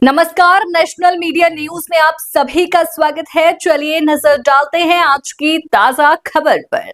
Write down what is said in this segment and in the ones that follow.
नमस्कार, national media news में आप सभी का स्वागत है। चलिए नजर डालते हैं आज की ताजा खबर पर।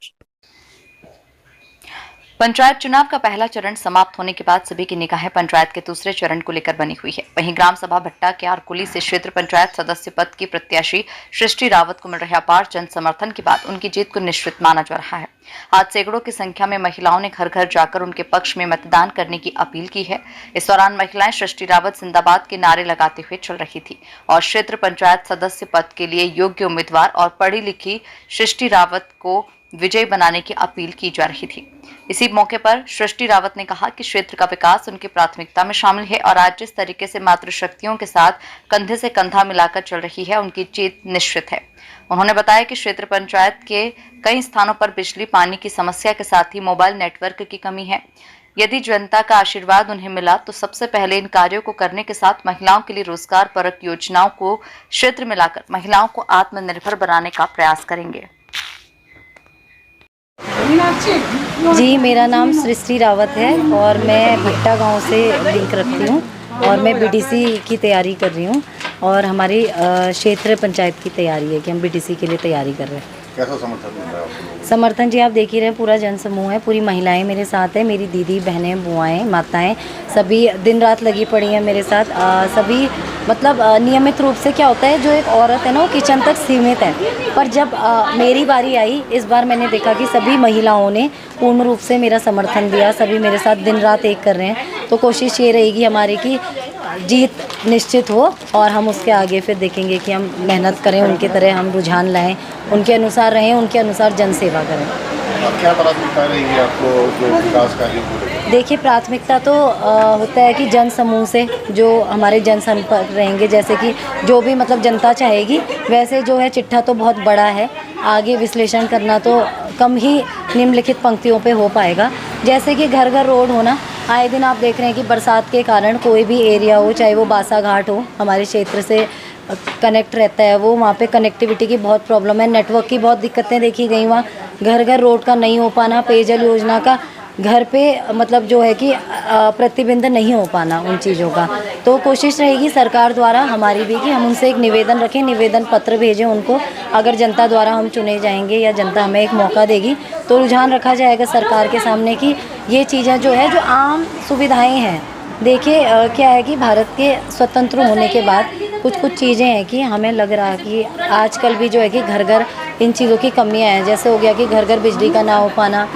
पंचायत चुनाव का पहला चरण समाप्त होने के बाद सभी की निगाहें पंचायत के दूसरे चरण को लेकर बनी हुई है। वहीं ग्राम सभा भट्टा के आरकुली से क्षेत्र पंचायत सदस्य पद की प्रत्याशी सृष्टि रावत को मिल रहे अपार जन समर्थन के बाद उनकी जीत को निश्चित माना जा रहा है। आज सैकड़ों की संख्या में महिलाओं ने घर घर जाकर उनके पक्ष में मतदान करने की अपील की है। इस दौरान महिलाएं सृष्टि रावत जिंदाबाद के नारे लगाते हुए चल रही थी और क्षेत्र पंचायत सदस्य पद के लिए योग्य उम्मीदवार और पढ़ी लिखी सृष्टि रावत को विजयी बनाने की अपील की जा रही थी। इसी मौके पर सृष्टि रावत ने कहा कि क्षेत्र का विकास उनकी प्राथमिकता में शामिल है और आज जिस तरीके से मातृशक्तियों के साथ कंधे से कंधा मिलाकर चल रही है, उनकी जीत निश्चित है। उन्होंने बताया कि क्षेत्र पंचायत के कई स्थानों पर बिजली पानी की समस्या के साथ ही मोबाइल नेटवर्क की कमी है। यदि जनता का आशीर्वाद उन्हें मिला तो सबसे पहले इन कार्यों को करने के साथ महिलाओं के लिए रोजगार परक योजनाओं को क्षेत्र में लाकर महिलाओं को आत्मनिर्भर बनाने का प्रयास करेंगे। जी, मेरा नाम सृष्टि रावत है और मैं भट्टा गांव से लिंक रखती हूँ और मैं बीडीसी की तैयारी कर रही हूँ और हमारी क्षेत्र पंचायत की तैयारी है कि हम बीडीसी के लिए तैयारी कर रहे हैं। कैसा समर्थन मिल रहा है आपको? समर्थन जी आप देख ही रहे हैं, पूरा जन समूह है, पूरी महिलाएं मेरे साथ है, मेरी दीदी बहनें बुआएं माताएं सभी दिन रात लगी पड़ी हैं मेरे साथ। सभी मतलब नियमित रूप से क्या होता है, जो एक औरत है ना वो किचन तक सीमित है, पर जब मेरी बारी आई इस बार मैंने देखा कि सभी महिलाओं ने पूर्ण रूप से मेरा समर्थन दिया, सभी मेरे साथ दिन रात एक कर रहे हैं। तो कोशिश ये रहेगी हमारी कि जीत निश्चित हो और हम उसके आगे फिर देखेंगे कि हम मेहनत करें, उनके तरह हम रुझान लाएं, उनके अनुसार रहें, उनके अनुसार जन सेवा करें। क्या प्राथमिकता रहेगी आपको जो विकास कार्यों को लेकर? देखिए, प्राथमिकता तो होता है कि जन समूह से जो हमारे जन संपर्क रहेंगे, जैसे कि जो भी मतलब जनता चाहेगी वैसे जो है चिट्ठा तो बहुत बड़ा है, आगे विश्लेषण करना तो कम ही निम्नलिखित पंक्तियों पे हो पाएगा। जैसे कि घर घर रोड होना, आए दिन आप देख रहे हैं कि बरसात के कारण कोई भी एरिया हो, चाहे वो बासा घाट हो, हमारे क्षेत्र से कनेक्ट रहता है वो, वहाँ पे कनेक्टिविटी की बहुत प्रॉब्लम है, नेटवर्क की बहुत दिक्कतें देखी गई वहाँ। घर घर रोड का नहीं हो पाना, पेयजल योजना का घर पे मतलब जो है कि प्रतिबंध नहीं हो पाना उन चीज़ों का। तो कोशिश रहेगी सरकार द्वारा हमारी भी कि हम उनसे एक निवेदन रखें, निवेदन पत्र भेजें उनको। अगर जनता द्वारा हम चुने जाएंगे या जनता हमें एक मौका देगी तो रुझान रखा जाएगा सरकार के सामने कि ये चीज़ें जो है, जो आम सुविधाएँ हैं। देखिए क्या है कि भारत के स्वतंत्र होने के बाद कुछ कुछ चीज़ें हैं कि हमें लग रहा है कि आजकल भी जो है कि घर घर इन चीज़ों की कमियां हैं। जैसे हो गया कि घर घर बिजली का ना हो पाना,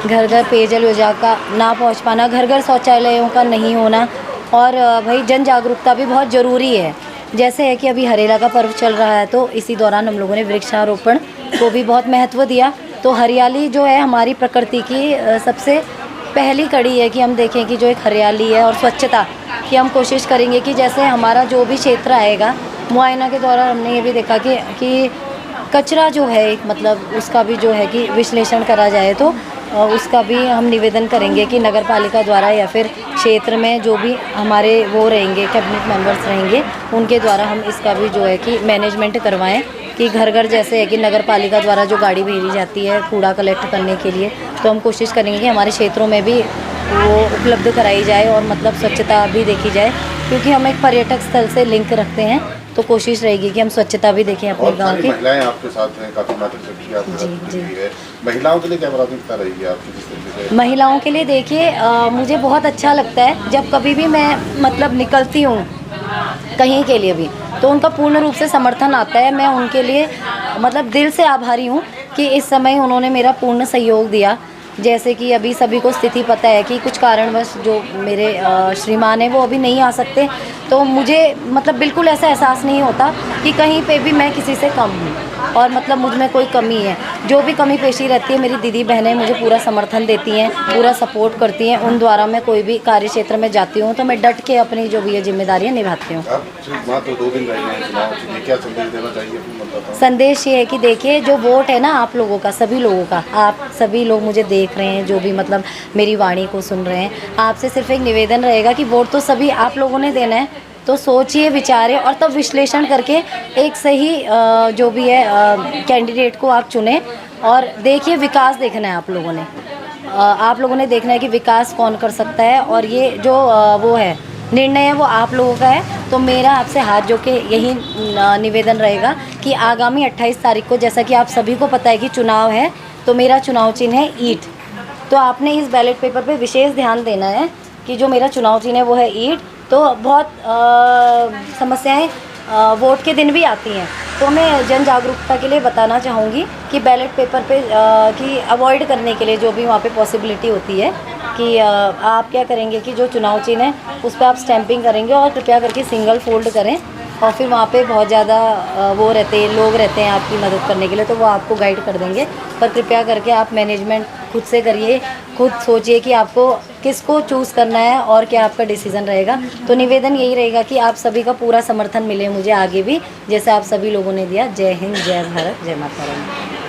घर घर पेयजल योजना का ना पहुंच पाना, घर घर शौचालयों का नहीं होना, और भाई जन जागरूकता भी बहुत ज़रूरी है। जैसे है कि अभी हरेला का पर्व चल रहा है तो इसी दौरान हम लोगों ने वृक्षारोपण को भी बहुत महत्व दिया। तो हरियाली जो है हमारी प्रकृति की सबसे पहली कड़ी है कि हम देखें कि जो एक हरियाली है और स्वच्छता की हम कोशिश करेंगे कि जैसे हमारा जो भी क्षेत्र आएगा, मुआयना के दौरान हमने ये भी देखा कि कचरा जो है एक मतलब उसका भी जो है कि विश्लेषण करा जाए, तो उसका भी हम निवेदन करेंगे कि नगर पालिका द्वारा या फिर क्षेत्र में जो भी हमारे वो रहेंगे कैबिनेट मेंबर्स रहेंगे उनके द्वारा हम इसका भी जो है कि मैनेजमेंट करवाएं कि घर घर जैसे है कि नगर पालिका द्वारा जो गाड़ी भेजी जाती है कूड़ा कलेक्ट करने के लिए, तो हम कोशिश करेंगे कि हमारे क्षेत्रों में भी वो उपलब्ध कराई जाए और मतलब स्वच्छता भी देखी जाए, क्योंकि हम एक पर्यटक स्थल से लिंक रखते हैं। तो कोशिश रहेगी कि हम स्वच्छता भी देखें अपने गांव की। महिलाएं आपके साथ हैं, काफी मातृशक्ति आपके साथ जुड़ी हुई है। महिलाओं के लिए क्या प्राथमिकता रहेगी आपकी जिस तरीके से? महिलाओं के लिए देखिए मुझे बहुत अच्छा लगता है जब कभी भी मैं मतलब निकलती हूँ कहीं के लिए भी, तो उनका पूर्ण रूप से समर्थन आता है। मैं उनके लिए मतलब दिल से आभारी हूँ कि इस समय उन्होंने मेरा पूर्ण सहयोग दिया। जैसे कि अभी सभी को स्थिति पता है कि कुछ कारणवश जो मेरे श्रीमान हैं वो अभी नहीं आ सकते, तो मुझे मतलब बिल्कुल ऐसा एहसास नहीं होता कि कहीं पे भी मैं किसी से कम हूँ और मतलब मुझ में कोई कमी है। जो भी कमी पेशी रहती है मेरी दीदी बहनें मुझे पूरा समर्थन देती हैं, पूरा सपोर्ट करती हैं। उन द्वारा मैं कोई भी कार्य क्षेत्र में जाती हूँ तो मैं डट के अपनी जो भी है जिम्मेदारियाँ निभाती हूँ। तो 2 दिन रह गए हैं चुनाव के लिए, क्या संदेश देना चाहिए अपने मतदाताओं को? संदेश ये है कि देखिए जो वोट है ना आप लोगों का, सभी लोगों का, आप सभी लोग मुझे देख रहे हैं जो भी मतलब मेरी वाणी को सुन रहे हैं, आपसे सिर्फ एक निवेदन रहेगा कि वोट तो सभी आप लोगों ने देना है। तो सोचिए, विचारिए और तब विश्लेषण करके एक सही जो भी है कैंडिडेट को आप चुनें। और देखिए विकास देखना है आप लोगों ने देखना है कि विकास कौन कर सकता है। और ये जो वो है निर्णय है वो आप लोगों का है। तो मेरा आपसे हाथ जोड़ के यही निवेदन रहेगा कि आगामी 28 तारीख को, जैसा कि आप सभी को पता है कि चुनाव है, तो मेरा चुनाव चिन्ह है ईंट। तो आपने इस बैलेट पेपर पे विशेष ध्यान देना है कि जो मेरा चुनाव चिन्ह है वो है ईंट। तो बहुत समस्याएं वोट के दिन भी आती हैं, तो मैं जन जागरूकता के लिए बताना चाहूँगी कि बैलेट पेपर पे कि अवॉइड करने के लिए जो भी वहाँ पे पॉसिबिलिटी होती है कि आप क्या करेंगे कि जो चुनाव चिन्ह है उस पर आप स्टैंपिंग करेंगे और कृपया करके सिंगल फोल्ड करें। और फिर वहाँ पे बहुत ज़्यादा वो रहते हैं, लोग रहते हैं आपकी मदद करने के लिए, तो वो आपको गाइड कर देंगे। पर कृपया करके आप मैनेजमेंट खुद से करिए, खुद सोचिए कि आपको किसको चूज़ करना है और क्या आपका डिसीज़न रहेगा। तो निवेदन यही रहेगा कि आप सभी का पूरा समर्थन मिले मुझे आगे भी, जैसे आप सभी लोगों ने दिया। जय हिंद, जय भारत, जय माता रानी।